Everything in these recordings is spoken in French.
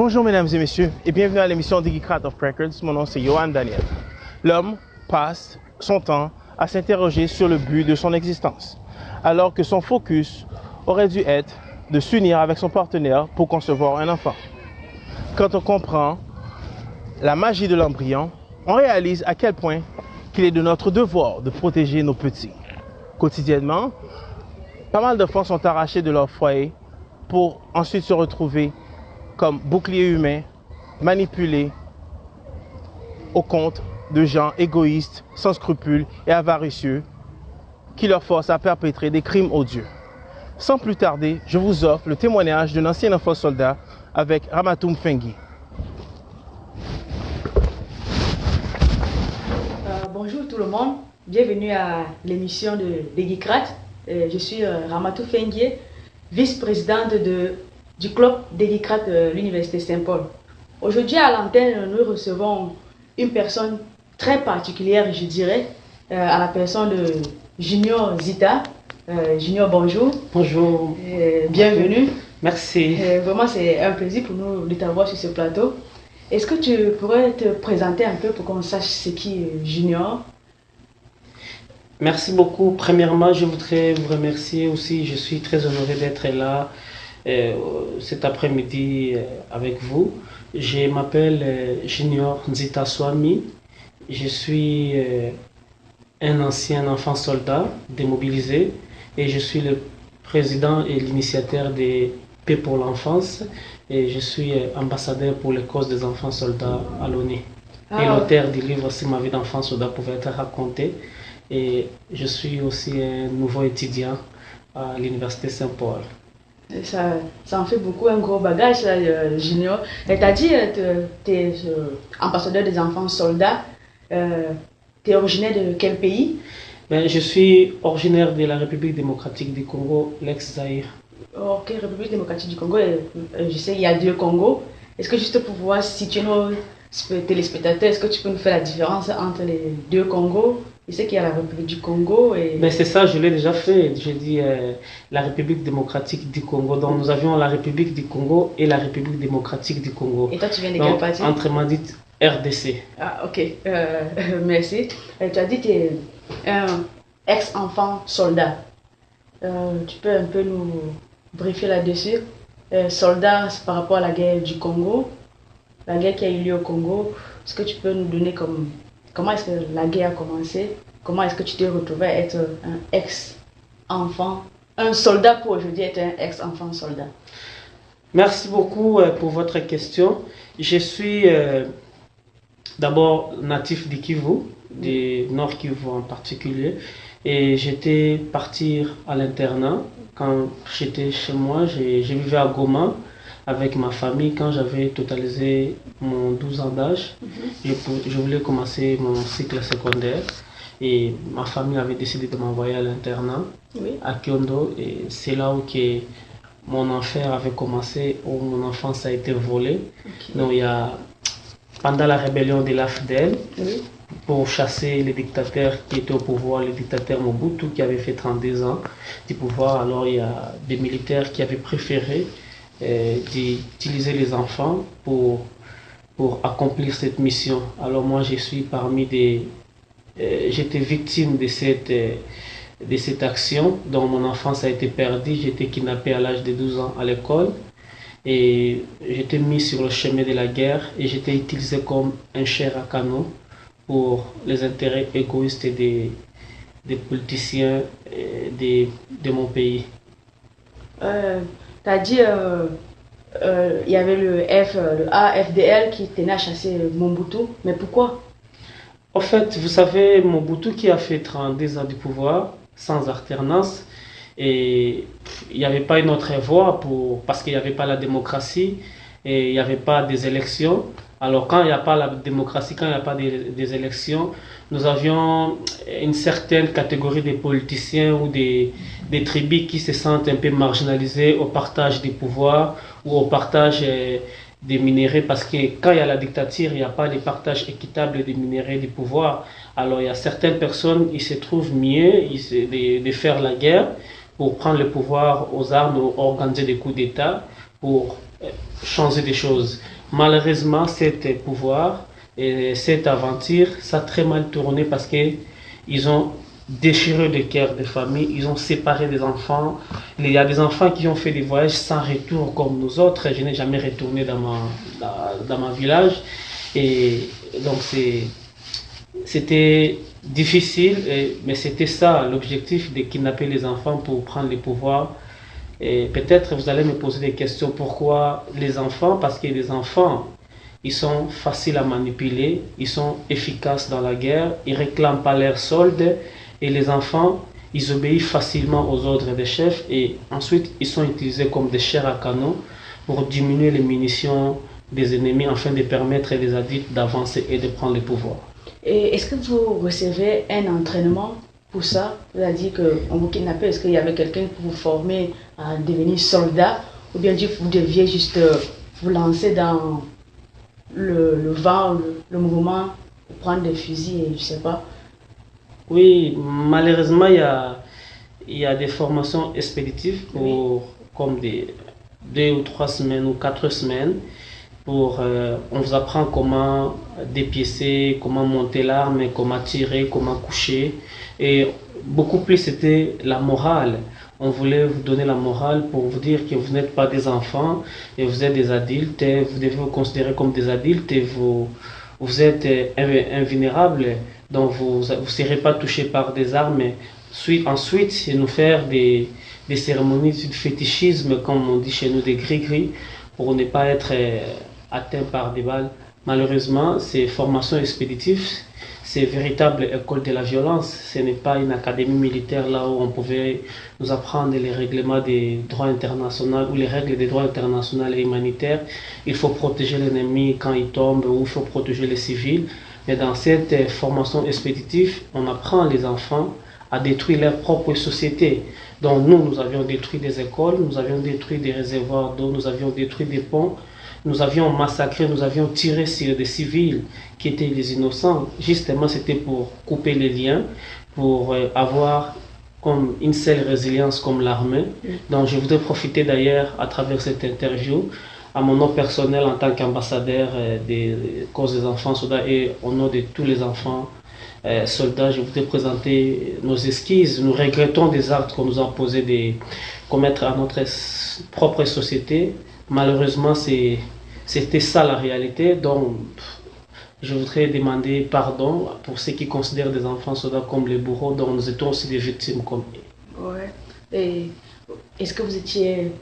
Bonjour mesdames et messieurs et bienvenue à l'émission Digicrat of Records. Mon nom c'est Johan Daniel. L'homme passe son temps à s'interroger sur le but de son existence, alors que son focus aurait dû être de s'unir avec son partenaire pour concevoir un enfant. Quand on comprend la magie de l'embryon, on réalise à quel point qu'il est de notre devoir de protéger nos petits. Quotidiennement, pas mal d'enfants sont arrachés de leur foyer pour ensuite se retrouver comme boucliers humains, manipulés au compte de gens égoïstes, sans scrupules et avaricieux qui leur forcent à perpétrer des crimes odieux. Sans plus tarder, je vous offre le témoignage d'un ancien enfant soldat avec Ramatoum Fengui. Bonjour tout le monde, bienvenue à l'émission de Digicrat. Je suis Ramatoum Fengui, vice-présidente du club Digicrat de l'Université Saint-Paul. Aujourd'hui à l'antenne, nous recevons une personne très particulière, je dirais, à la personne de Junior Zita. Junior, bonjour. Bonjour. Bienvenue. Merci. Vraiment, c'est un plaisir pour nous de t'avoir sur ce plateau. Est-ce que tu pourrais te présenter un peu pour qu'on sache ce qui est Junior? Merci beaucoup. Premièrement, je voudrais vous remercier aussi. Je suis très honoré d'être là cet après-midi avec vous. Je m'appelle Junior Nzita Swami. Je suis un ancien enfant soldat démobilisé et je suis le président et l'initiateur des Paix pour l'enfance et je suis ambassadeur pour les causes des enfants soldats à l'ONU. Et l'auteur du livre Si ma vie d'enfant soldat pouvait être racontée. Et je suis aussi un nouveau étudiant à l'Université Saint-Paul. Ça en fait beaucoup, un gros bagage, Junior. Et tu as dit que tu es ambassadeur des enfants soldats. Tu es originaire de quel pays? Je suis originaire de la République démocratique du Congo, l'ex-Zaïre. Ok, République démocratique du Congo. Je sais qu'il y a deux Congos. Est-ce que juste pour pouvoir situer nos téléspectateurs, est-ce que tu peux nous faire la différence entre les deux Congos? Je sais qu'il y a la République du Congo et... C'est ça, je l'ai déjà fait. J'ai dit la République démocratique du Congo. Donc nous avions la République du Congo et la République démocratique du Congo. Et toi, tu viens de quel parti? Autrement dit, RDC. Ah, ok. Merci. Tu as dit que tu es un ex-enfant soldat. Tu peux un peu nous briefer là-dessus? Soldat, c'est par rapport à la guerre du Congo, la guerre qui a eu lieu au Congo. Est-ce que tu peux nous donner comment est-ce que la guerre a commencé? Comment est-ce que tu t'es retrouvé à être un ex-enfant, un soldat pour aujourd'hui être un ex-enfant soldat? Merci beaucoup pour votre question. Je suis d'abord natif du Kivu, du Nord Kivu en particulier, et j'étais parti à l'internat. Quand j'étais chez moi, je vivais à Goma avec ma famille. Quand j'avais totalisé mon 12 ans d'âge, je voulais commencer mon cycle secondaire et ma famille avait décidé de m'envoyer à l'internat à Kyondo et c'est là où mon enfer avait commencé, où mon enfance a été volée. Donc pendant la rébellion de l'AFDEL, pour chasser les dictateurs qui étaient au pouvoir, le dictateur Mobutu qui avait fait 32 ans du pouvoir, alors il y a des militaires qui avaient préféré d'utiliser les enfants pour accomplir cette mission. Alors moi je suis j'étais victime de cette action dont mon enfance a été perdue. J'étais kidnappé à l'âge de 12 ans à l'école et j'étais mis sur le chemin de la guerre et j'étais utilisé comme un chair à canon pour les intérêts égoïstes des politiciens de mon pays. Tu as dit il y avait le AFDL qui tenait à chasser Mobutu, mais pourquoi? En fait, vous savez, Mobutu qui a fait 32 ans du pouvoir sans alternance, et il n'y avait pas une autre voie parce qu'il n'y avait pas la démocratie et il n'y avait pas des élections. Alors quand il n'y a pas la démocratie, quand il n'y a pas des élections, nous avions une certaine catégorie de politiciens ou des tribus qui se sentent un peu marginalisés au partage des pouvoirs ou au partage des minéraux, parce que quand il y a la dictature, il n'y a pas de partage équitable des minéraux du pouvoir. Alors il y a certaines personnes, ils se trouvent mieux de faire la guerre pour prendre le pouvoir aux armes ou organiser des coups d'État pour changer des choses. Malheureusement, cet pouvoir et cette aventure, ça a très mal tourné parce que ils ont déchiré le cœur des familles, ils ont séparé des enfants. Il y a des enfants qui ont fait des voyages sans retour comme nous autres. Je n'ai jamais retourné dans ma village. Et donc c'était difficile, mais c'était ça l'objectif de kidnapper les enfants pour prendre le pouvoir. Et peut-être vous allez me poser des questions. Pourquoi les enfants? Parce que les enfants, ils sont faciles à manipuler, ils sont efficaces dans la guerre, ils réclament pas leur solde. Et les enfants, ils obéissent facilement aux ordres des chefs et ensuite ils sont utilisés comme des chairs à canon pour diminuer les munitions des ennemis afin de permettre aux adultes d'avancer et de prendre le pouvoir. Et est-ce que vous recevez un entraînement pour ça? Vous avez dit qu'on vous kidnappait. Est-ce qu'il y avait quelqu'un pour vous former à devenir soldat? Ou bien vous deviez juste vous lancer dans le vent, le mouvement, pour prendre des fusils et je sais pas? Oui, malheureusement, il y a des formations expéditives pour comme des 2 ou 3 semaines ou 4 semaines. On vous apprend comment dépiécer, comment monter l'arme, comment tirer, comment coucher. Et beaucoup plus, c'était la morale. On voulait vous donner la morale pour vous dire que vous n'êtes pas des enfants et vous êtes des adultes. Et vous devez vous considérer comme des adultes et vous êtes invulnérables. Donc vous ne serez pas touché par des armes. Ensuite, c'est nous faire des cérémonies de fétichisme, comme on dit chez nous, des gris-gris, pour ne pas être atteint par des balles. Malheureusement, ces formations expéditives, c'est véritable école de la violence. Ce n'est pas une académie militaire là où on pouvait nous apprendre les règlements des droits internationaux ou les règles des droits internationaux et humanitaires. Il faut protéger l'ennemi quand il tombe ou il faut protéger les civils. Mais dans cette formation expéditive, on apprend les enfants à détruire leur propre société. Donc nous avions détruit des écoles, nous avions détruit des réservoirs d'eau, nous avions détruit des ponts, nous avions massacré, nous avions tiré sur des civils qui étaient des innocents. Justement, c'était pour couper les liens, pour avoir comme une seule résilience comme l'armée. Donc je voudrais profiter d'ailleurs à travers cette interview à mon nom personnel en tant qu'ambassadeur des causes des enfants soldats et au nom de tous les enfants soldats, je voudrais présenter nos esquisses. Nous regrettons des actes qu'on nous a posés de commettre à notre propre société. Malheureusement, c'était ça la réalité. Donc, je voudrais demander pardon pour ceux qui considèrent des enfants soldats comme les bourreaux, dont nous étions aussi des victimes comme eux. Ouais. Et est-ce que vous étiez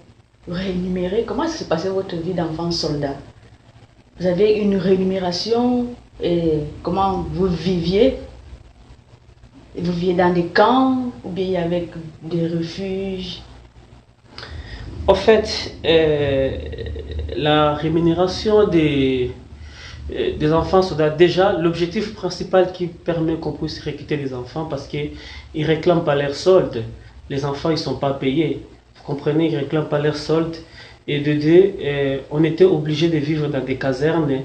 rémunéré? Comment s'est passée votre vie d'enfant soldat? Vous avez une rémunération et comment vous viviez? Vous viviez dans des camps ou bien avec des refuges? En fait, la rémunération des enfants soldats, déjà, l'objectif principal qui permet qu'on puisse recruter les enfants, parce qu'ils ne réclament pas leur solde. Les enfants, ils ne sont pas payés. Vous comprenez, ils ne réclament pas leur solde. Et de deux, on était obligé de vivre dans des casernes.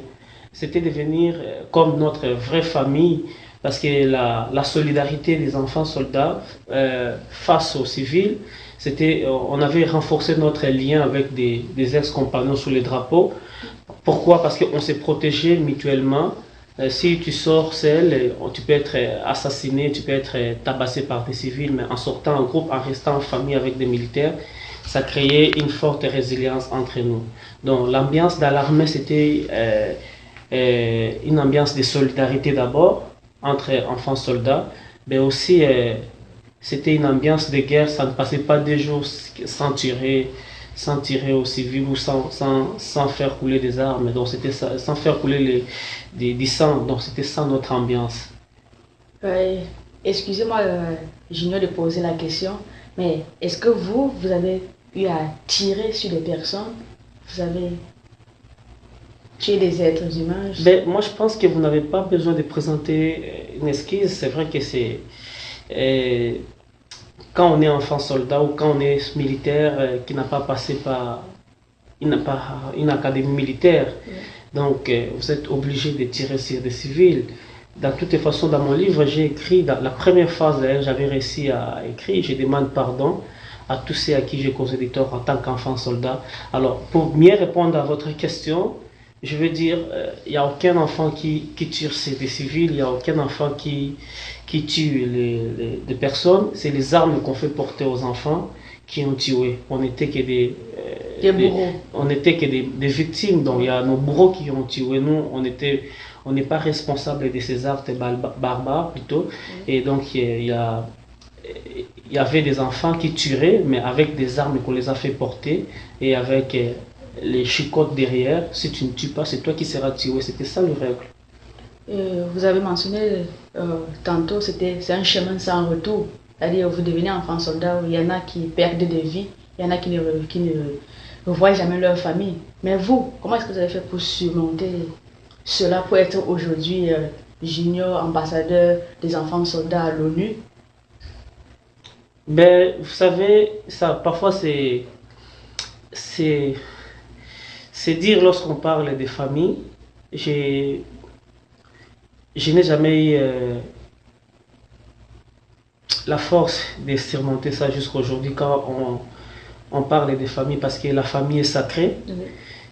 C'était devenir comme notre vraie famille, parce que la solidarité des enfants soldats face aux civils, on avait renforcé notre lien avec des ex-compagnons sous les drapeaux. Pourquoi? Parce qu'on s'est protégé mutuellement. Si tu sors seul, tu peux être assassiné, tu peux être tabassé par des civils, mais en sortant en groupe, en restant en famille avec des militaires, ça créait une forte résilience entre nous. Donc l'ambiance dans l'armée, c'était une ambiance de solidarité d'abord, entre enfants soldats, mais aussi c'était une ambiance de guerre. Ça ne passait pas des jours sans tirer aux civils ou sans faire couler des armes. Donc c'était ça, sans faire couler du sang. Donc c'était ça notre ambiance. Excusez-moi, j'ignore de poser la question, mais est-ce que vous avez eu à tirer sur des personnes? Vous avez tué des êtres humains? Moi je pense que vous n'avez pas besoin de présenter une esquisse. C'est vrai que c'est... quand on est enfant soldat ou quand on est militaire qui n'a pas passé par une académie militaire, donc vous êtes obligé de tirer sur des civils. De toutes les façons, dans mon livre, j'ai écrit, dans la première phase d'ailleurs, j'avais réussi à écrire, je demande pardon à tous ceux à qui j'ai causé des torts en tant qu'enfant soldat. Alors, pour mieux répondre à votre question, je veux dire, il n'y a aucun enfant qui tue des civils, il n'y a aucun enfant qui tue des personnes. C'est les armes qu'on fait porter aux enfants qui ont tué. On n'était que Des bourreaux. on n'était que des victimes. Donc il y a nos bourreaux qui ont tué. Nous, on n'est pas responsable de ces actes barbares plutôt. Et donc il y avait des enfants qui tueraient, mais avec des armes qu'on les a fait porter et avec les chicottes derrière. Si tu ne tues pas, c'est toi qui seras tué. C'était ça le règle. Vous avez mentionné tantôt, c'est un chemin sans retour. C'est-à-dire, vous devenez enfant soldat, il y en a qui perdent des vies, il y en a qui ne revoient jamais leur famille. Mais vous, comment est-ce que vous avez fait pour surmonter cela, pour être aujourd'hui junior ambassadeur des enfants soldats à l'ONU? Ben, vous savez, ça, parfois c'est dire lorsqu'on parle des familles. Je n'ai jamais eu la force de surmonter ça jusqu'à aujourd'hui quand on parle des familles, parce que la famille est sacrée.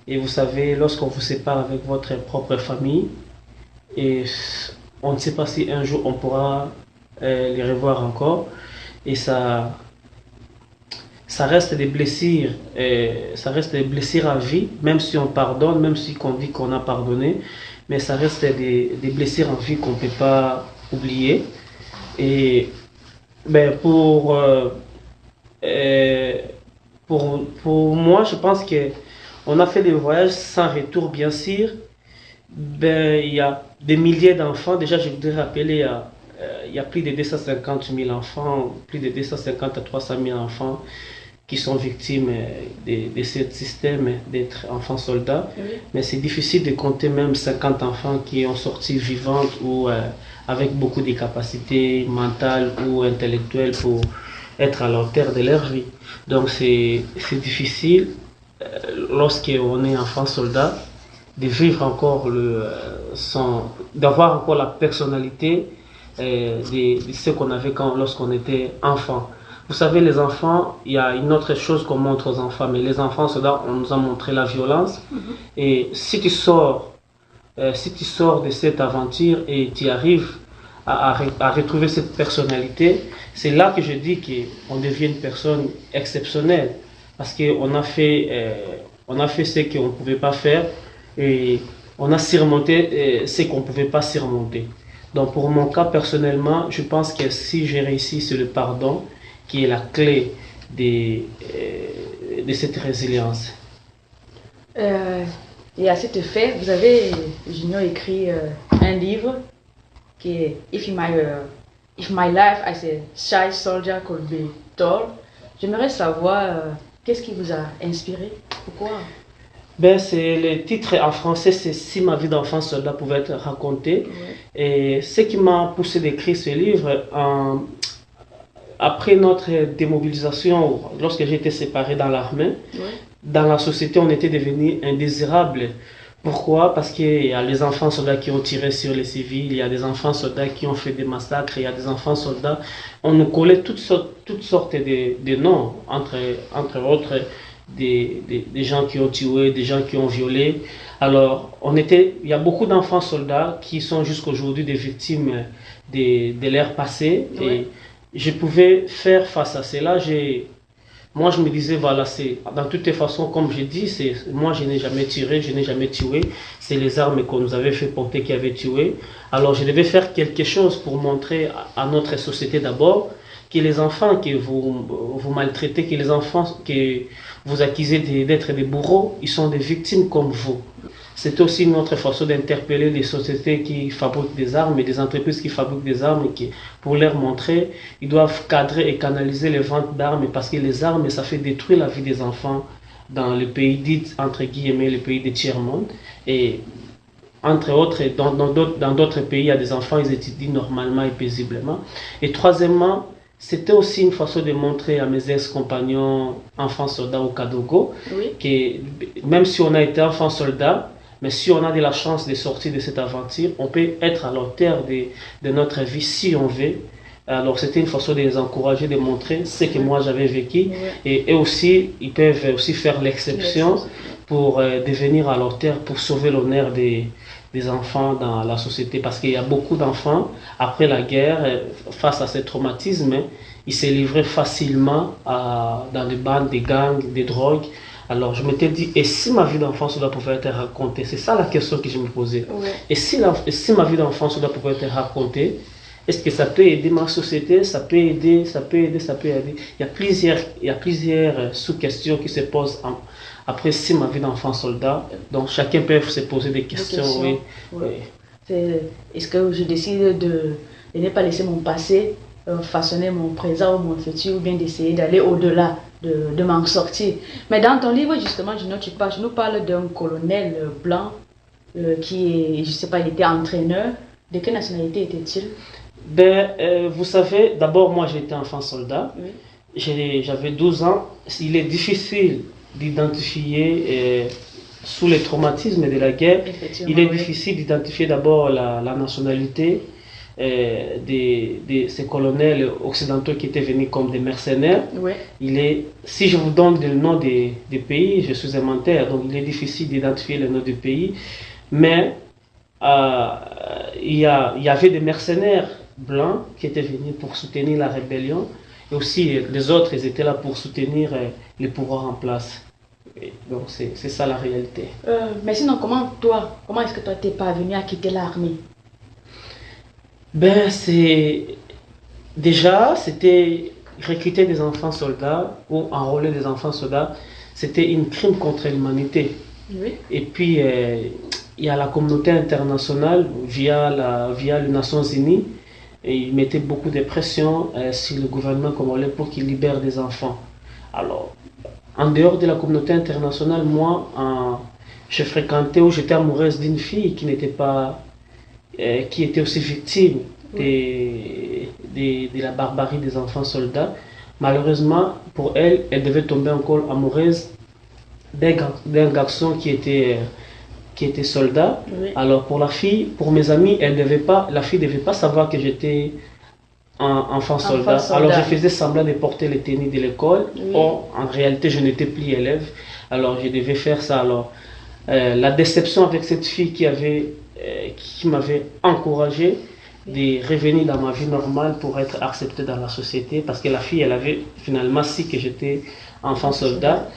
Et vous savez, lorsqu'on vous sépare avec votre propre famille, et on ne sait pas si un jour on pourra les revoir encore, et ça reste des blessures, ça reste des blessures à vie, même si on pardonne, même si on dit qu'on a pardonné, mais ça reste des blessures en vie qu'on ne peut pas oublier. Et ben, pour moi, je pense qu'on a fait des voyages sans retour, bien sûr. Ben, il y a des milliers d'enfants. Déjà, je voudrais rappeler, il y a plus de 250 000 enfants, plus de 250 à 300 000 enfants qui sont victimes de ce système d'être enfants soldats. Oui. Mais c'est difficile de compter même 50 enfants qui ont sorti vivants ou avec beaucoup de capacités mentales ou intellectuelles pour être à la hauteur de leur vie. Donc c'est difficile lorsqu'on est enfant soldat de vivre encore d'avoir encore la personnalité de ce qu'on avait lorsqu'on était enfant. Vous savez, les enfants, il y a une autre chose qu'on montre aux enfants, mais les enfants soldats, on nous a montré la violence. Et si tu sors de cette aventure et tu arrives à retrouver cette personnalité, c'est là que je dis qu'on devient une personne exceptionnelle, parce qu'on a fait ce qu'on ne pouvait pas faire et on a surmonté ce qu'on ne pouvait pas surmonter. Donc pour mon cas personnellement, je pense que si j'ai réussi, c'est le pardon qui est la clé de cette résilience. Et à cet effet, vous avez, Junior, écrit un livre qui est If my life as a child soldier could be told. J'aimerais savoir qu'est-ce qui vous a inspiré, pourquoi? Ben, c'est le titre en français, c'est Si ma vie d'enfant soldat pouvait être racontée. Oui. Et ce qui m'a poussé d'écrire ce livre, après notre démobilisation, lorsque j'ai été séparé dans l'armée, oui. Dans la société, on était devenus indésirables. Pourquoi? Parce qu'il y a les enfants soldats qui ont tiré sur les civils, il y a des enfants soldats qui ont fait des massacres, il y a des enfants soldats. On nous collait toutes sortes de noms, entre autres des gens qui ont tué, des gens qui ont violé. Alors, il y a beaucoup d'enfants soldats qui sont jusqu'à aujourd'hui des victimes de l'ère passée. Oui. Et je pouvais faire face à cela. Moi, je me disais, voilà, c'est dans toutes les façons, comme je dis, moi, je n'ai jamais tiré, je n'ai jamais tué. C'est les armes qu'on nous avait fait porter qui avaient tué. Alors, je devais faire quelque chose pour montrer à notre société d'abord que les enfants que vous maltraitez, que les enfants que vous accusez d'être des bourreaux, ils sont des victimes comme vous. C'est aussi une autre façon d'interpeller les sociétés qui fabriquent des armes et des entreprises qui fabriquent des armes pour leur montrer, ils doivent cadrer et canaliser les ventes d'armes parce que les armes, ça fait détruire la vie des enfants dans les pays dits, entre guillemets, les pays des tiers-monde. Et entre autres, dans d'autres pays, il y a des enfants, ils étudient normalement et paisiblement. Et troisièmement, c'était aussi une façon de montrer à mes ex-compagnons enfants soldats au Kadogo, oui. Que même si on a été enfants soldats, mais si on a de la chance de sortir de cette aventure, on peut être à la hauteur de notre vie si on veut. Alors c'était une façon de les encourager, de montrer ce que moi j'avais vécu. Oui. Et eux aussi, ils peuvent aussi faire l'exception pour devenir à leur terre, pour sauver l'honneur des enfants dans la société. Parce qu'il y a beaucoup d'enfants, après la guerre, face à ces traumatismes, ils se livraient facilement dans les bandes, des gangs, des drogues. Alors je m'étais dit, et si ma vie d'enfant, cela pouvait être racontée? C'est ça la question que je me posais. Ouais. Et si ma vie d'enfant, cela pouvait être racontée, est-ce que ça peut aider ma société? Ça peut aider, ça peut aider, ça peut aider. Il y a plusieurs sous-questions qui se posent après si ma vie d'enfant soldat. Donc chacun peut se poser des questions. Oui. Oui. Est-ce que je décide de ne pas laisser mon passé façonner mon présent ou mon futur, ou bien d'essayer d'aller au-delà, de m'en sortir? Mais dans ton livre, justement, tu nous parles d'un colonel blanc qui est, je ne sais pas, il était entraîneur. De quelle nationalité était-il? Vous savez, d'abord, moi j'étais enfant soldat. Oui. J'avais 12 ans. Il est difficile d'identifier, sous les traumatismes de la guerre, il est difficile d'identifier d'abord la nationalité de ces colonels occidentaux qui étaient venus comme des mercenaires. Oui. Si je vous donne le nom des pays, je suis un menteur, donc il est difficile d'identifier le nom du pays. Mais il y avait des mercenaires blancs qui étaient venus pour soutenir la rébellion, et aussi les autres, ils étaient là pour soutenir les pouvoirs en place. Et donc c'est ça la réalité. Mais sinon, comment est-ce que toi t'es parvenu à quitter l'armée? C'était recruter des enfants soldats ou enrôler des enfants soldats, c'était un crime contre l'humanité. Oui. Et puis il y a la communauté internationale via les Nations Unies, et ils mettaient beaucoup de pression sur le gouvernement congolais pour qu'il libère des enfants. Alors, en dehors de la communauté internationale, moi, je fréquentais ou j'étais amoureuse d'une fille qui était aussi victime de la barbarie des enfants soldats. Malheureusement, pour elle, elle devait tomber encore amoureuse d'un garçon qui était soldat. Oui. Alors pour la fille, pour mes amis, la fille ne devait pas savoir que j'étais enfant soldat. Alors je faisais semblant de porter les tenues de l'école. Oui. Or, en réalité, je n'étais plus élève. Alors je devais faire ça. Alors la déception avec cette fille qui m'avait encouragé de revenir dans ma vie normale pour être accepté dans la société, parce que la fille, elle avait finalement su que j'étais enfant soldat.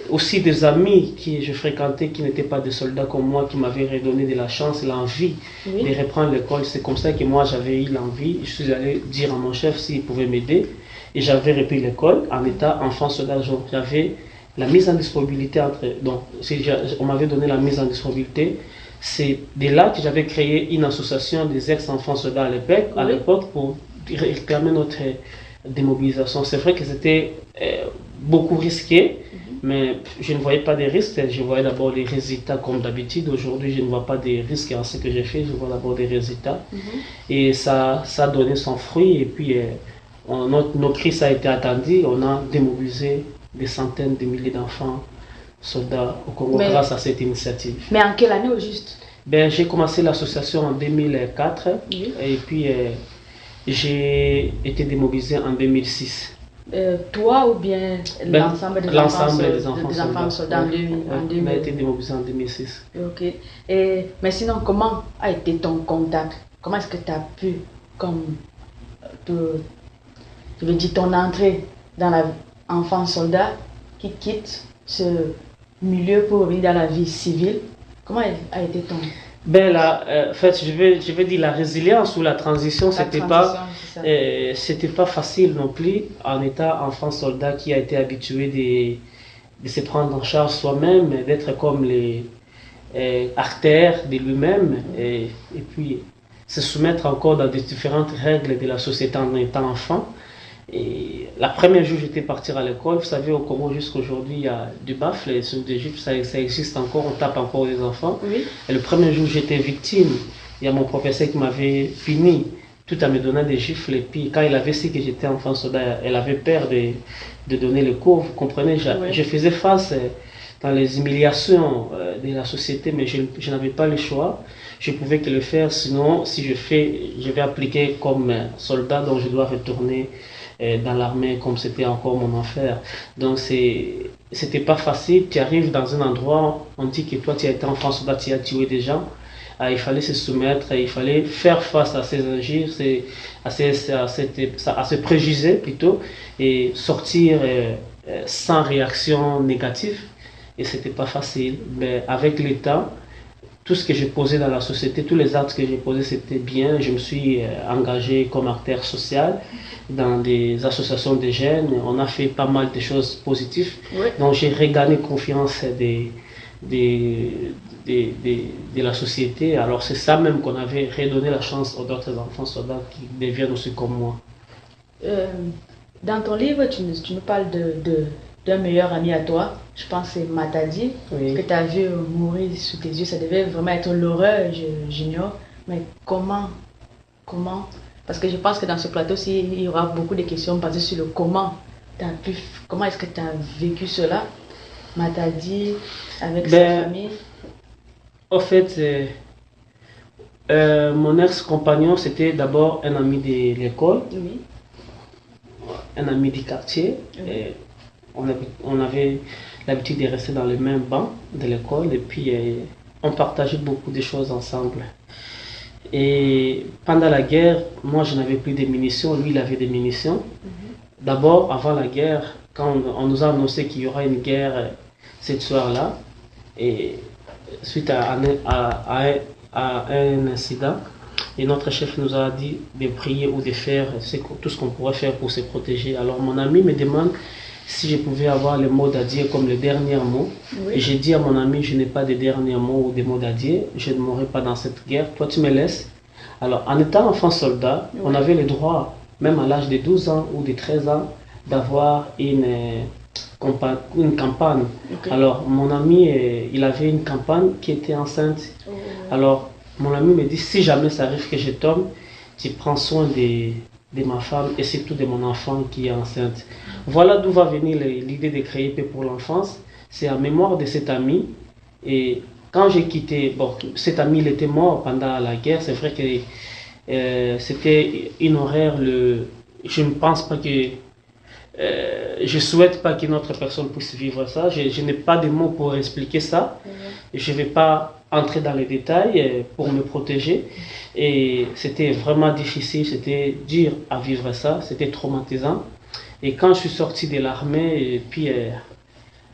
Aussi des amis que je fréquentais qui n'étaient pas des soldats comme moi, qui m'avaient redonné de la chance, l'envie de reprendre l'école. C'est comme ça que moi j'avais eu l'envie. Je suis allé dire à mon chef s'il pouvait m'aider, et j'avais repris l'école en état enfant soldat. J'avais la mise en disponibilité on m'avait donné la mise en disponibilité. C'est de là que j'avais créé une association des ex-enfants soldats à l'époque pour réclamer notre démobilisation. C'est vrai que c'était beaucoup risqué, mais je ne voyais pas de risques. Je voyais d'abord les résultats comme d'habitude. Aujourd'hui, je ne vois pas de risques en ce que j'ai fait. Je vois d'abord des résultats. Et ça a donné son fruit. Et puis, notre crise a été attendue. On a démobilisé des centaines de milliers d'enfants soldats au Congo grâce à cette initiative. Mais en quelle année au juste? J'ai commencé l'association en 2004. Oui. Et puis j'ai été démobilisé en 2006. Toi ou bien l'ensemble des enfants soldats en 2000? On a été démobilisé en 2006. Ok. Mais sinon, comment a été ton contact? Comment est-ce que tu as pu, je veux dire, ton entrée dans l'enfant soldat qui quitte ce milieu pour revenir dans la vie civile? Comment a été ton... En fait, je vais dire la résilience ou la transition, c'était pas facile non plus en étant enfant soldat qui a été habitué de se prendre en charge soi-même, d'être comme les acteurs de lui-même, et puis se soumettre encore dans des différentes règles de la société en étant enfant. Et la première jour j'étais partir à l'école, vous savez au Congo jusqu'à aujourd'hui il y a du bafle, les sous d'Égypte, ça existe encore, on tape encore les enfants. Oui. Et le premier jour j'étais victime, il y a mon professeur qui m'avait puni tout en me donnant des gifles, et puis quand il avait su que j'étais enfant soldat, elle avait peur de donner le cours, vous comprenez, je faisais face dans les humiliations de la société, mais je n'avais pas le choix. Je pouvais que le faire, sinon si je vais appliquer comme soldat, donc je dois retourner dans l'armée comme c'était encore mon enfer. Donc c'était pas facile. Tu arrives dans un endroit, on dit que toi tu as été enfant soldat, tu as tué des gens. Il fallait se soumettre, il fallait faire face à ces injures, à ces préjugés plutôt, et sortir sans réaction négative. Et c'était pas facile. Mais avec le temps, tout ce que j'ai posé dans la société, tous les actes que j'ai posés, c'était bien. Je me suis engagé comme acteur social dans des associations de jeunes. On a fait pas mal de choses positives. Oui. Donc j'ai regagné confiance de la société. Alors c'est ça même qu'on avait redonné la chance aux autres enfants soldats qui deviennent aussi comme moi. Dans ton livre, tu nous parles d'un meilleur ami à toi. Je pense que c'est Matadi, oui, que tu as vu mourir sous tes yeux. Ça devait vraiment être l'horreur, j'ignore. Mais comment? Parce que je pense que dans ce plateau, il y aura beaucoup de questions basées sur le comment. Comment est-ce que tu as vécu cela? Matadi, avec sa famille. En fait, mon ex-compagnon, c'était d'abord un ami de l'école, oui, un ami du quartier. Oui. Et on avait l'habitude de rester dans le même banc de l'école et puis on partageait beaucoup de choses ensemble. Et pendant la guerre, moi je n'avais plus de munitions, lui il avait des munitions. Mm-hmm. D'abord, avant la guerre, quand on nous a annoncé qu'il y aura une guerre cette soir-là, et suite à un incident, et notre chef nous a dit de prier ou de faire tout ce qu'on pourrait faire pour se protéger. Alors mon ami me demande si je pouvais avoir le mot d'adieu comme le dernier mot. Oui. Et j'ai dit à mon ami, je n'ai pas de dernier mot ou de mots d'adieu, je ne mourrai pas dans cette guerre, toi tu me laisses. Alors en étant enfant soldat, oui, on avait le droit, même à l'âge de 12 ans ou de 13 ans, d'avoir une campagne. Okay. Alors mon ami, il avait une campagne qui était enceinte. Oh. Alors mon ami me dit, si jamais ça arrive que je tombe, tu prends soin de ma femme et surtout de mon enfant qui est enceinte. Voilà d'où va venir l'idée de créer Paix pour l'enfance. C'est en mémoire de cet ami. Et quand j'ai quitté, cet ami il était mort pendant la guerre. C'est vrai que c'était une horreur. Je ne pense pas que... je souhaite pas qu'une autre personne puisse vivre ça. Je n'ai pas de mots pour expliquer ça. Je ne vais pas entrer dans les détails pour me protéger. Et c'était vraiment difficile, c'était dur à vivre ça, c'était traumatisant. Et quand je suis sorti de l'armée, et puis,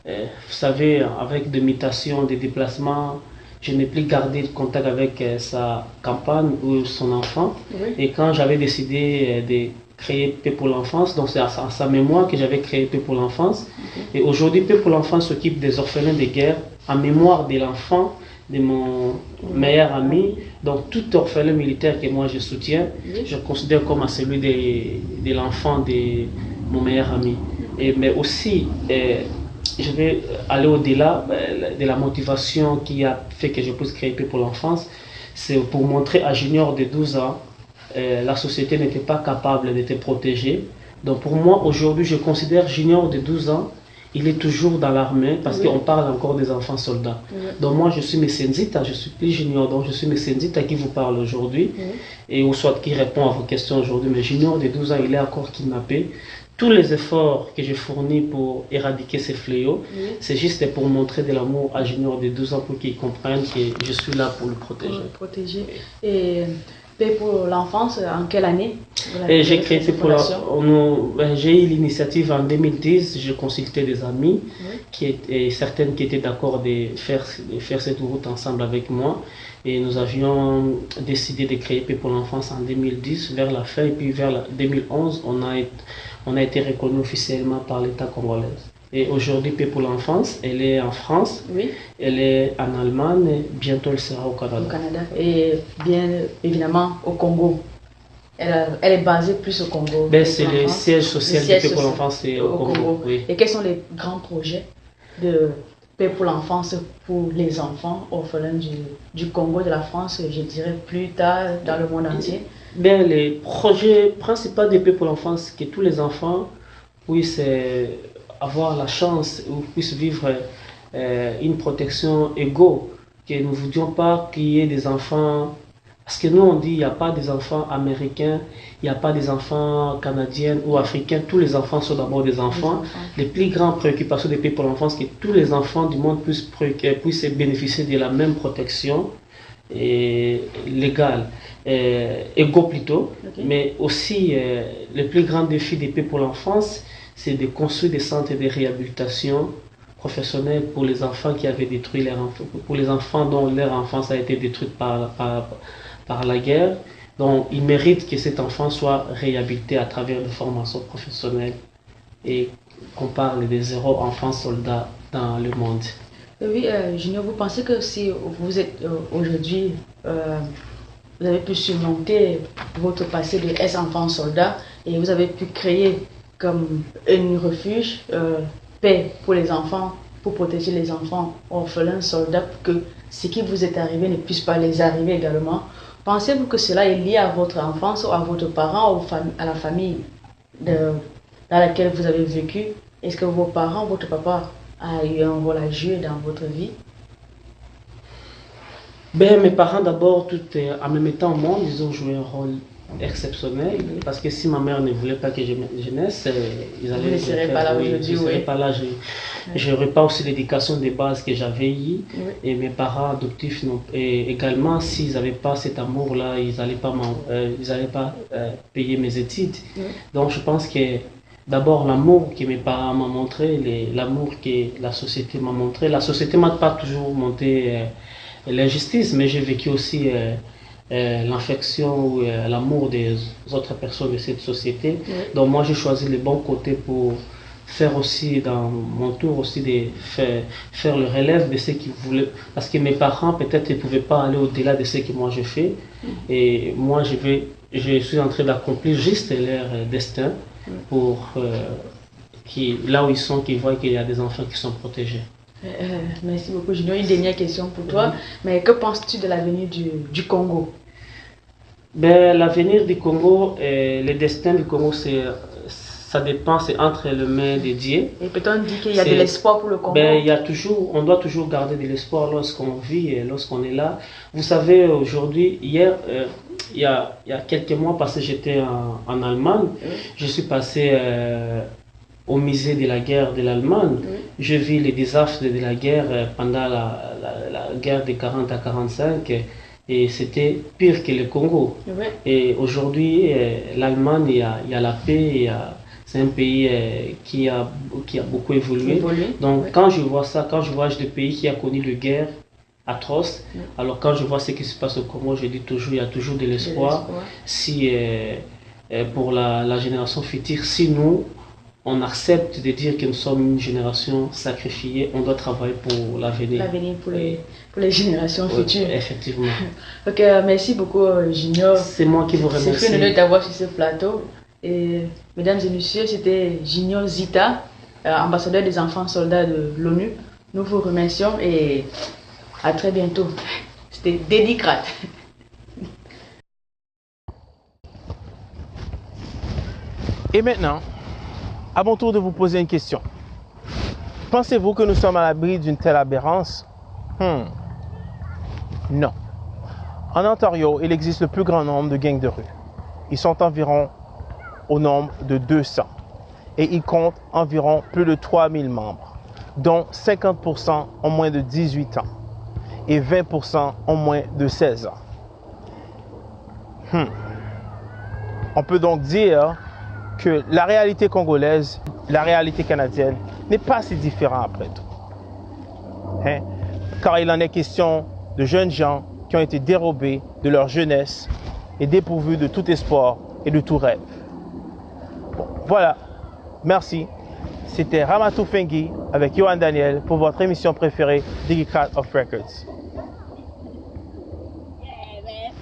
vous savez, avec des mutations, des déplacements, je n'ai plus gardé le contact avec sa compagne ou son enfant. Oui. Et quand j'avais décidé de créer Paix pour l'enfance, donc c'est à sa mémoire que j'avais créé Paix pour l'enfance. Okay. Et aujourd'hui, Paix pour l'enfance s'occupe des orphelins de guerre en mémoire de l'enfant de mon meilleur ami. Donc tout orphelin militaire que moi je soutiens, oui, je considère comme celui de l'enfant de mon meilleur ami. Mais aussi, je vais aller au-delà de la motivation qui a fait que je puisse créer Paix pour l'enfance. C'est pour montrer à Junior de 12 ans, la société n'était pas capable de te protéger. Donc pour moi, aujourd'hui, je considère Junior de 12 ans, il est toujours dans l'armée parce oui, qu'on parle encore des enfants soldats. Oui. Donc moi, je suis Messenzita, je suis plus Junior, donc je suis Messenzita qui vous parle aujourd'hui, oui, et ou soit qui répond à vos questions aujourd'hui. Mais Junior de 12 ans, il est encore kidnappé. Tous les efforts que j'ai fournis pour éradiquer ces fléaux, oui, c'est juste pour montrer de l'amour à Junior de 12 ans pour qu'il comprenne que je suis là pour le protéger. Pour le protéger. Et Paix pour l'enfance, en quelle année? J'ai créé Paix pour j'ai eu l'initiative en 2010, j'ai consulté des amis, oui, et certaines qui étaient d'accord de faire cette route ensemble avec moi. Et nous avions décidé de créer Paix pour l'enfance en 2010, vers la fin, et puis vers 2011, on a été reconnu officiellement par l'État congolais. Et aujourd'hui, Paix pour l'enfance, elle est en France, oui, elle est en Allemagne, et bientôt elle sera au Canada. Au Canada, et bien évidemment au Congo. Elle est basée plus au Congo. C'est le siège social de Paix pour l'enfance au Congo. Oui. Et quels sont les grands projets de Paix pour l'enfance pour les enfants orphelins du Congo, de la France, je dirais plus tard dans le monde entier? Les projets principaux de Paix pour l'enfance, que tous les enfants puissent avoir la chance ou puissent vivre une protection égale, que nous ne voulions pas qu'il y ait des enfants Parce que nous, on dit, il n'y a pas des enfants américains, il n'y a pas des enfants canadiens ou africains. Tous les enfants sont d'abord des enfants. Les plus grandes préoccupations des pays pour l'enfance, c'est que tous les enfants du monde puissent bénéficier de la même protection légale, égaux plutôt. Okay. Mais aussi, le plus grand défi des pays pour l'enfance, c'est de construire des centres de réhabilitation professionnels pour les enfants qui avaient détruit leur enfance, pour les enfants dont leur enfance a été détruite par la guerre. Donc, ils méritent que cet enfant soit réhabilité à travers des formations professionnelles et qu'on parle des 0 enfants soldats dans le monde. Oui, Junior, vous pensez que si vous êtes aujourd'hui, vous avez pu surmonter votre passé de ex-enfant soldat et vous avez pu créer comme un refuge, paix pour les enfants, pour protéger les enfants orphelins, soldats, pour que ce qui vous est arrivé ne puisse pas les arriver également. Pensez-vous que cela est lié à votre enfance ou à votre parent ou à la famille dans laquelle vous avez vécu? Est-ce que vos parents, votre papa a eu un rôle à jouer dans votre vie? Ben, mes parents d'abord, en me mettant au monde, ils ont joué un rôle exceptionnel, parce que si ma mère ne voulait pas que je naisse, ils allaient... Vous ne serez pas là aujourd'hui, je ne serais pas là, je n'aurais pas aussi l'éducation de base que j'avais eue, et mes parents adoptifs, et également, s'ils n'avaient pas cet amour-là, ils n'allaient pas payer mes études. Donc, je pense que d'abord, l'amour que mes parents m'ont montré, l'amour que la société m'a montré, la société ne m'a pas toujours montré l'injustice, mais j'ai vécu aussi l'affection ou l'amour des autres personnes de cette société. Donc moi j'ai choisi le bon côté pour faire aussi dans mon tour aussi de faire le relève de ce qu'ils voulaient, parce que mes parents peut-être ne pouvaient pas aller au-delà de ce que moi je fais, et moi je suis en train d'accomplir juste leur destin pour là où ils sont, qu'ils voient qu'il y a des enfants qui sont protégés. Merci beaucoup, Junior. Une dernière question pour toi. Mais que penses-tu de l'avenir du Congo? Ben, l'avenir du Congo, le destin du Congo, ça dépend, c'est entre les mains de Dieu. Et peut-on dire qu'il y a de l'espoir pour le Congo? Ben, on doit toujours garder de l'espoir lorsqu'on vit et lorsqu'on est là. Vous savez, aujourd'hui, hier, il y a quelques mois, parce que j'étais en Allemagne, je suis passé au musée de la guerre de l'Allemagne. Je vis les désastres de la guerre pendant la guerre de 40 à 45, et c'était pire que le Congo. Et aujourd'hui, l'Allemagne, il y a la paix, c'est un pays qui a beaucoup évolué. Donc quand je vois ça, quand je vois des pays qui a connu une guerre atroce, alors quand je vois ce qui se passe au Congo, je dis toujours, il y a toujours de l'espoir. Si pour la génération future, si nous on accepte de dire que nous sommes une génération sacrifiée, on doit travailler pour l'avenir. L'avenir pour les générations futures. Effectivement. Ok, merci beaucoup, Junior. C'est moi qui vous remercie. C'est un honneur d'avoir sur ce plateau. Et mesdames et messieurs, c'était Junior Zita, ambassadeur des enfants soldats de l'ONU. Nous vous remercions et à très bientôt. C'était Dédicrate. Et maintenant, à mon tour de vous poser une question. Pensez-vous que nous sommes à l'abri d'une telle aberrance? Non. En Ontario, il existe le plus grand nombre de gangs de rue. Ils sont environ au nombre de 200 et ils comptent environ plus de 3000 membres, dont 50% ont moins de 18 ans et 20% ont moins de 16 ans. On peut donc dire que la réalité congolaise, la réalité canadienne n'est pas si différente après tout. Car il en est question de jeunes gens qui ont été dérobés de leur jeunesse et dépourvus de tout espoir et de tout rêve. Bon, voilà, merci. C'était Ramatou Fengi avec Johan Daniel pour votre émission préférée, Dédicrate of Records. Yeah, man.